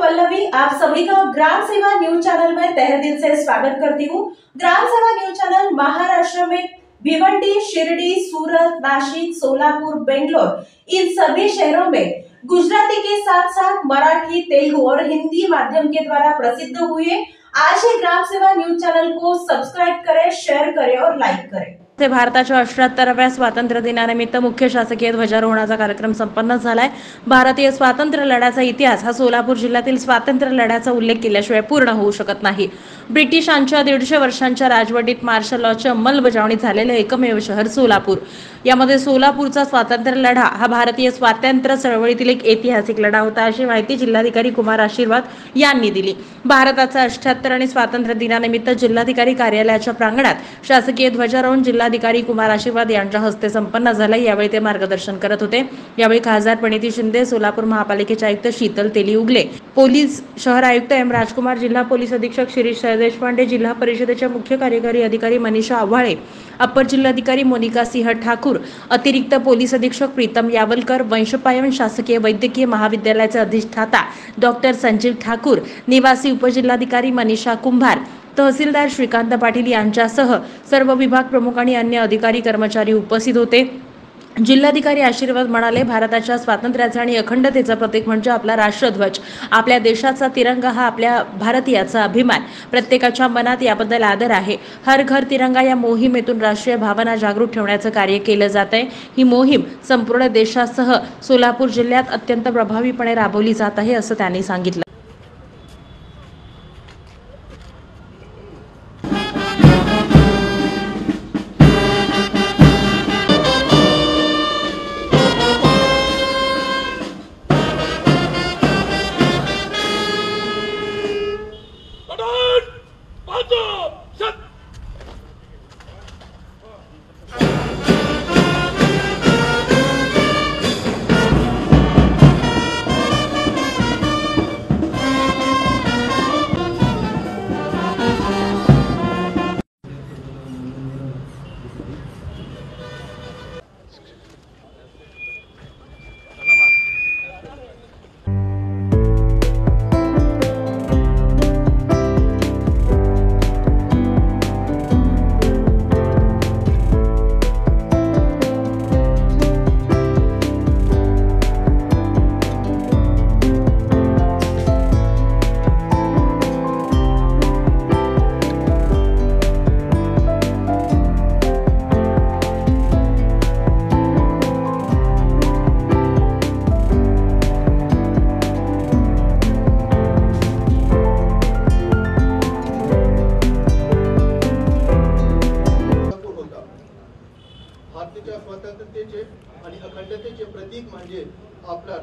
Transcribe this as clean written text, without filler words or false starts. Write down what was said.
पल्लवी आप सभी का ग्राम सेवा न्यूज चैनल में तहे दिल से स्वागत करती हूँ। ग्राम सेवा न्यूज चैनल महाराष्ट्र में भिवंडी, शिरडी, सूरत, नासिक, सोलापुर, बेंगलोर इन सभी शहरों में गुजराती के साथ साथ मराठी, तेलुगु और हिंदी माध्यम के द्वारा प्रसिद्ध हुए। आज ही ग्राम सेवा न्यूज चैनल को सब्सक्राइब करें, शेयर करें और लाइक करें। भारताच्या 78व्या स्वातंत्र्य दिनानिमित्त मुख्य शासकीय ध्वजारोहणाचा कार्यक्रम संपन्न झालाय। भारतीय स्वातंत्र्य लढ्याचा इतिहास हा सोलापूर जिल्ह्यातील स्वातंत्र्य लढ्याचा उल्लेख केल्याशिवाय पूर्ण होऊ शकत नाही। ब्रिटिशांच्या 150 वर्षांच्या राजवटीत मार्शल लॉची अंमलबजावणी झालेले एकमेव शहर सोलापूर। यामध्ये सोलापूरचा स्वातंत्र्य लढा हा भारतीय स्वातंत्र्य चळवळीतील एक ऐतिहासिक लढा होता, अशी माहिती जिल्हाधिकारी कुमार आशीर्वाद यांनी दिली। भारताचा 78 आणि स्वातंत्र्य दिनानिमित्त जिल्हाधिकारी कार्यालयाच्या प्रांगणात शासकीय ध्वजारोहण जिल्हाधिकारी कुमार आशीर्वाद यांच्या हस्ते संपन्न झाले। यावेळी ते मार्गदर्शन करत होते। यावेळी खासदार प्रणिती शिंदे, सोलापूर महापालिकेचे आयुक्त शीतल तेली उगले, पोलीस शहर आयुक्त एम राजकुमार, जिल्हा पोलीस अधीक्षक शिरीष देशपांडे, जिल्हा परिषदेच्या मुख्य कार्यकारी अधिकारी मनीषा आव्हाळे, अपर जिल्हाधिकारी मोनिका सिंह ठाकूर, अतिरिक्त पोलीस अधीक्षक प्रीतम यावलकर, वंशपायन शासकीय वैद्यकीय महाविद्यालयाचे अधिष्ठाता डॉक्टर संजीव ठाकूर, निवासी उपजिल्हाधिकारी मनीषा कुंभार, तहसीलदार श्रीकांत पाटील यांच्यासह सर्व विभाग प्रमुख आणि अन्य अधिकारी कर्मचारी उपस्थित होते। जिल्हाधिकारी आशीर्वाद म्हणाले, भारताच्या स्वातंत्र्याचा आणि अखंडतेचा प्रतीक म्हणजे आपला राष्ट्रध्वज। आपल्या देशाचा तिरंगा हा आपल्या भारतीयाचा अभिमान। प्रत्येकाच्या मनात याबद्दल आदर आहे। हर घर तिरंगा या मोहिमेतून राष्ट्रीय भावना जागृत ठेवण्याचे कार्य केले जात आहे। ही मोहीम संपूर्ण देशासह सोलापूर जिल्ह्यात अत्यंत प्रभावीपणे राबवली जात आहे, असं त्यांनी सांगितलं। भारताच्या स्वातंत्र्याचे आणि अखंडतेचे प्रतीक म्हणजे आपला